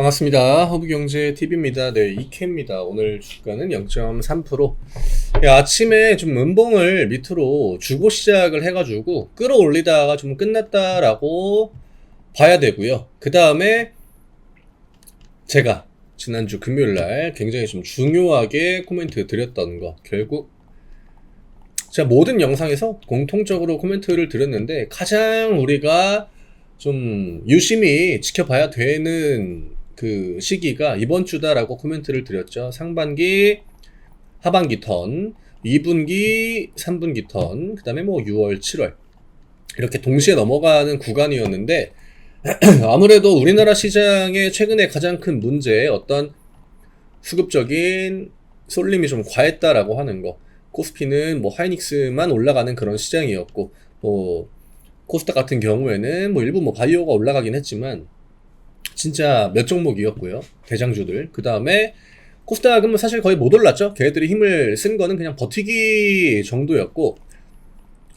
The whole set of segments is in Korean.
반갑습니다. 허브경제TV입니다. 네, 이케입니다. 오늘 주가는 0.3%. 아침에 좀 음봉을 밑으로 주고 시작을 해가지고 끌어올리다가 좀 끝났다라고 봐야 되고요. 그 다음에 제가 지난주 금요일날 굉장히 좀 중요하게 코멘트 드렸던 거, 결국 제가 모든 영상에서 공통적으로 코멘트를 드렸는데 가장 우리가 좀 유심히 지켜봐야 되는 그 시기가 이번 주다라고 코멘트를 드렸죠. 상반기, 하반기 턴, 2분기, 3분기 턴, 그 다음에 뭐 6월, 7월 이렇게 동시에 넘어가는 구간이었는데 아무래도 우리나라 시장의 최근에 가장 큰 문제, 어떤 수급적인 쏠림이 좀 과했다라고 하는 거, 코스피는 뭐 하이닉스만 올라가는 그런 시장이었고, 뭐 코스닥 같은 경우에는 뭐 일부 뭐 바이오가 올라가긴 했지만 진짜 몇 종목이었고요. 대장주들. 그 다음에 코스닥은 사실 거의 못 올랐죠. 걔네들이 힘을 쓴 거는 그냥 버티기 정도였고,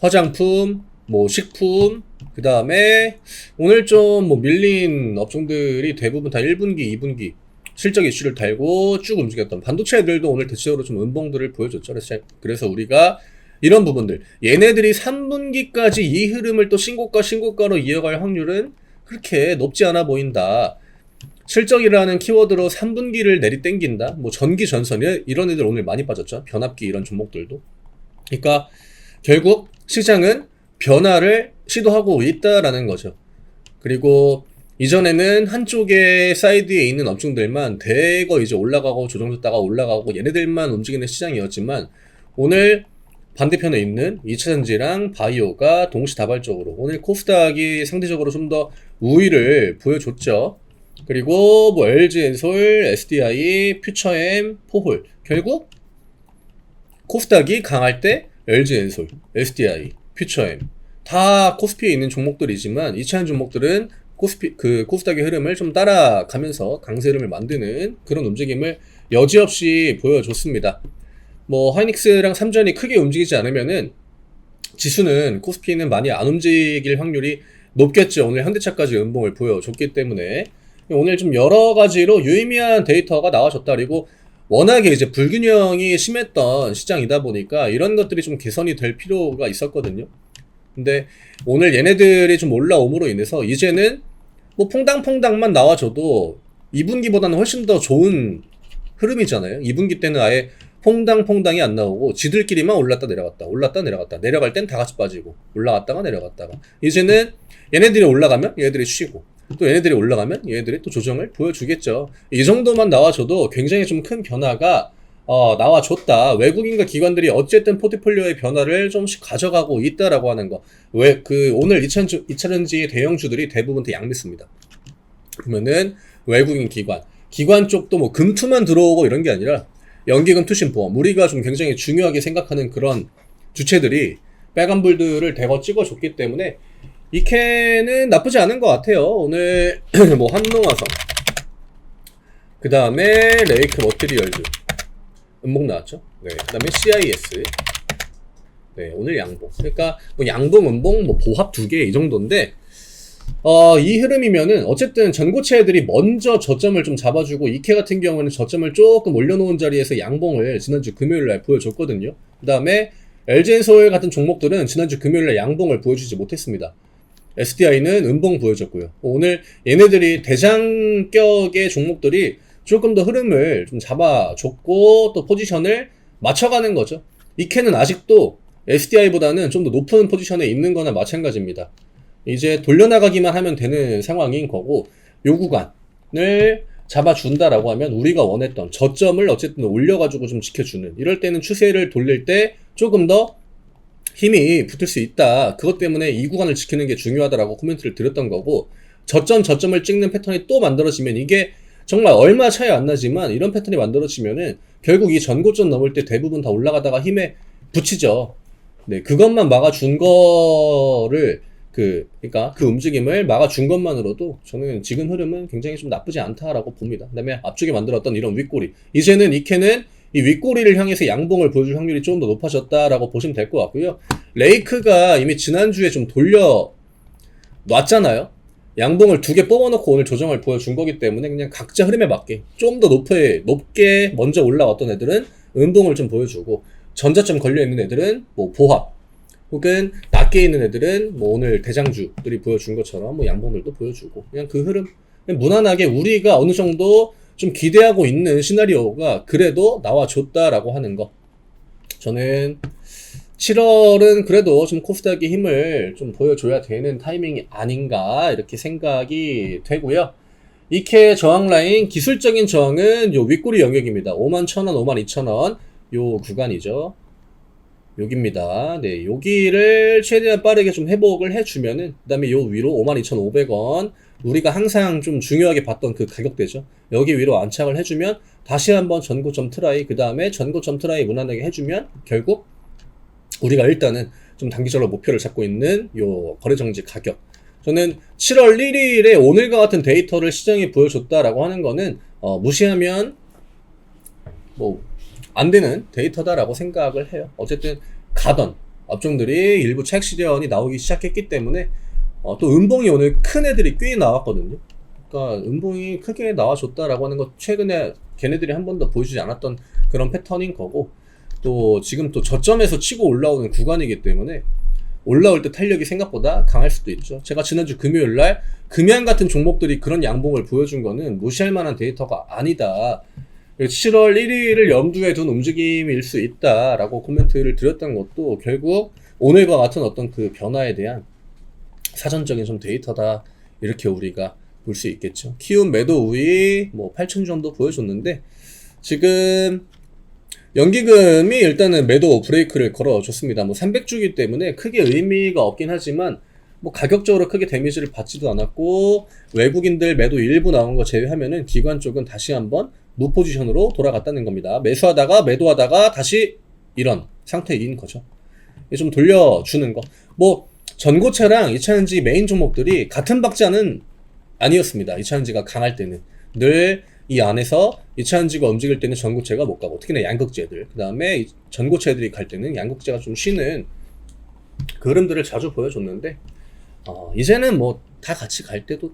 화장품, 뭐 식품, 그 다음에 오늘 좀 뭐 밀린 업종들이 대부분 다 1분기, 2분기 실적 이슈를 달고 쭉 움직였던 반도체들도 오늘 대체적으로 좀 음봉들을 보여줬죠. 그래서 우리가 이런 부분들, 얘네들이 3분기까지 이 흐름을 또 신고가로 이어갈 확률은 그렇게 높지 않아 보인다. 실적이라는 키워드로 3분기를 내리땡긴다. 뭐 전기, 전선 이런 애들 오늘 많이 빠졌죠. 변압기 이런 종목들도. 그러니까 결국 시장은 변화를 시도하고 있다라는 거죠. 그리고 이전에는 한쪽에 사이드에 있는 업종들만 대거 이제 올라가고 조정됐다가 올라가고 얘네들만 움직이는 시장이었지만, 오늘 반대편에 있는 2차전지랑 바이오가 동시다발적으로 오늘 코스닥이 상대적으로 좀 더 우위를 보여줬죠. 그리고 뭐 LG엔솔, SDI, 퓨처엠, 포홀, 결국 코스닥이 강할 때 LG엔솔, SDI, 퓨처엠 다 코스피에 있는 종목들이지만 2차전 종목들은 코스닥의 흐름을 좀 따라가면서 강세 흐름을 만드는 그런 움직임을 여지없이 보여줬습니다. 뭐 하이닉스랑 삼전이 크게 움직이지 않으면은 지수는, 코스피는 많이 안 움직일 확률이 높겠죠. 오늘 현대차까지 음봉을 보여줬기 때문에 오늘 좀 여러 가지로 유의미한 데이터가 나와줬다. 그리고 워낙에 이제 불균형이 심했던 시장이다 보니까 이런 것들이 좀 개선이 될 필요가 있었거든요. 근데 오늘 얘네들이 좀 올라옴으로 인해서 이제는 뭐 퐁당퐁당만 나와줘도 2분기보다는 훨씬 더 좋은 흐름이잖아요. 2분기 때는 아예 퐁당퐁당이 안 나오고 지들끼리만 올랐다 내려갔다 올랐다 내려갔다, 내려갈 땐 다 같이 빠지고 올라갔다가 내려갔다가, 이제는 얘네들이 올라가면 얘네들이 쉬고 또 얘네들이 올라가면 얘네들이 또 조정을 보여주겠죠. 이 정도만 나와줘도 굉장히 좀 큰 변화가 나와줬다. 외국인과 기관들이 어쨌든 포트폴리오의 변화를 좀씩 가져가고 있다라고 하는 거. 오늘 2차전지 대형주들이 대부분 다 양매수입니다. 그러면은 외국인 기관 쪽도 뭐 금투만 들어오고 이런 게 아니라 연기금, 투신, 보험, 우리가 좀 굉장히 중요하게 생각하는 그런 주체들이 빨간불들을 대거 찍어줬기 때문에 이케는 나쁘지 않은 것 같아요. 오늘 뭐 한농화성, 그 다음에 레이크 머티리얼즈 음봉 나왔죠. 네, 그 다음에 CIS, 네, 오늘 양봉. 그러니까 뭐 양봉, 음봉, 뭐 보합 2개 이 정도인데, 이 흐름이면은 어쨌든 전고체들이 먼저 저점을 좀 잡아주고, 이케 같은 경우는 저점을 조금 올려놓은 자리에서 양봉을 지난주 금요일날 보여줬거든요. 그 다음에 LG엔솔 같은 종목들은 지난주 금요일날 양봉을 보여주지 못했습니다. SDI는 음봉 보여줬고요. 오늘 얘네들이 대장격의 종목들이 조금 더 흐름을 좀 잡아줬고 또 포지션을 맞춰가는 거죠. 이케는 아직도 SDI보다는 좀 더 높은 포지션에 있는 거나 마찬가지입니다. 이제 돌려나가기만 하면 되는 상황인 거고, 요 구간을 잡아준다라고 하면 우리가 원했던 저점을 어쨌든 올려가지고 좀 지켜주는, 이럴 때는 추세를 돌릴 때 조금 더 힘이 붙을 수 있다. 그것 때문에 이 구간을 지키는 게 중요하다라고 코멘트를 드렸던 거고, 저점을 찍는 패턴이 또 만들어지면, 이게 정말 얼마 차이 안 나지만 이런 패턴이 만들어지면은 결국 이 전고점 넘을 때 대부분 다 올라가다가 힘에 붙이죠. 네, 그것만 막아준 거를 그러니까 그 움직임을 막아준 것만으로도 저는 지금 흐름은 굉장히 좀 나쁘지 않다라고 봅니다. 그 다음에 앞쪽에 만들었던 이런 윗꼬리, 이제는 이케는 이 윗꼬리를 향해서 양봉을 보여줄 확률이 좀 더 높아졌다라고 보시면 될 것 같고요. 레이크가 이미 지난주에 좀 돌려 놨잖아요. 양봉을 두 개 뽑아놓고 오늘 조정을 보여준 거기 때문에 그냥 각자 흐름에 맞게 좀 더 높게 먼저 올라왔던 애들은 음봉을 좀 보여주고, 전자점 걸려있는 애들은 뭐 보합, 혹은 낮게 있는 애들은 뭐 오늘 대장주들이 보여준 것처럼 뭐 양봉들도 보여주고, 그냥 그 흐름 그냥 무난하게 우리가 어느 정도 좀 기대하고 있는 시나리오가 그래도 나와줬다라고 하는 거. 저는 7월은 그래도 좀 코스닥이 힘을 좀 보여줘야 되는 타이밍이 아닌가 이렇게 생각이 되고요. 이케 저항 라인, 기술적인 저항은 요 윗꼬리 영역입니다. 51,000원, 52,000원 요 구간이죠. 여기입니다. 네, 여기를 최대한 빠르게 좀 회복을 해주면은, 그 다음에 요 위로 52,500원, 우리가 항상 좀 중요하게 봤던 그 가격대죠. 여기 위로 안착을 해주면 다시 한번 전고점 트라이, 그 다음에 전고점 트라이 무난하게 해주면 결국 우리가 일단은 좀 단기적으로 목표를 잡고 있는 요 거래정지 가격. 저는 7월 1일에 오늘과 같은 데이터를 시장에 보여줬다라고 하는 거는 무시하면 뭐 안 되는 데이터다라고 생각을 해요. 어쨌든 가던 업종들이 일부 차익 실현이 나오기 시작했기 때문에 또 음봉이 오늘 큰 애들이 꽤 나왔거든요. 그러니까 음봉이 크게 나와줬다라고 하는 것, 최근에 걔네들이 한 번도 보여주지 않았던 그런 패턴인 거고, 또 지금 또 저점에서 치고 올라오는 구간이기 때문에 올라올 때 탄력이 생각보다 강할 수도 있죠. 제가 지난주 금요일날 금양 같은 종목들이 그런 양봉을 보여준 거는 무시할 만한 데이터가 아니다, 7월 1일을 염두에 둔 움직임일 수 있다라고 코멘트를 드렸던 것도 결국 오늘과 같은 어떤 그 변화에 대한 사전적인 좀 데이터다, 이렇게 우리가 볼 수 있겠죠. 키움 매도 우위 뭐 8,000주 정도 보여줬는데, 지금 연기금이 일단은 매도 브레이크를 걸어줬습니다. 뭐 300주기 때문에 크게 의미가 없긴 하지만 뭐 가격적으로 크게 데미지를 받지도 않았고, 외국인들 매도 일부 나온 거 제외하면은 기관 쪽은 다시 한번 무포지션으로 돌아갔다는 겁니다. 매수하다가 매도하다가 다시 이런 상태인 거죠. 좀 돌려주는 거. 뭐 전고체랑 이차전지 메인 종목들이 같은 박자는 아니었습니다. 이차전지가 강할 때는 늘 이 안에서 이차전지가 움직일 때는 전고체가 못 가고, 특히나 양극재들, 그 다음에 전고체들이 갈 때는 양극재가 좀 쉬는 그 흐름들을 자주 보여줬는데, 이제는 뭐 다 같이 갈 때도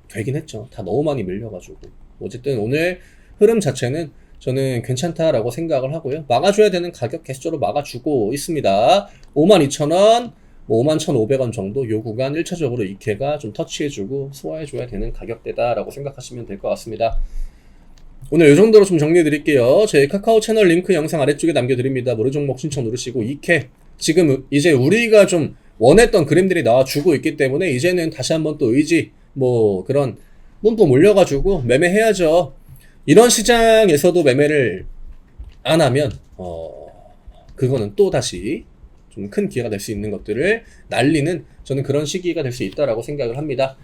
되긴 했죠. 다 너무 많이 밀려가지고. 어쨌든 오늘 흐름 자체는 저는 괜찮다라고 생각을 하고요. 막아줘야 되는 가격 계속적으로 막아주고 있습니다. 52,000원, 뭐 51,500원 정도 요 구간 1차적으로 이케가 좀 터치해주고 소화해줘야 되는 가격대다라고 생각하시면 될 것 같습니다. 오늘 이 정도로 좀 정리해드릴게요. 제 카카오 채널 링크 영상 아래쪽에 남겨드립니다. 모르 종목 신청 누르시고, 이케 지금 이제 우리가 좀 원했던 그림들이 나와주고 있기 때문에 이제는 다시 한번 또 의지 뭐 그런 뿜뿜 올려가지고 매매해야죠. 이런 시장에서도 매매를 안 하면 그거는 또 다시 좀 큰 기회가 될 수 있는 것들을 날리는, 저는 그런 시기가 될 수 있다라고 생각을 합니다.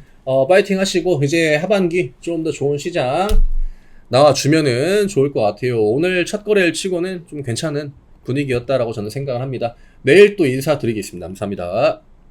파이팅 하시고 이제 하반기 좀 더 좋은 시장 나와주면은 좋을 것 같아요. 오늘 첫 거래일 치고는 좀 괜찮은 분위기였다라고 저는 생각을 합니다. 내일 또 인사드리겠습니다. 감사합니다.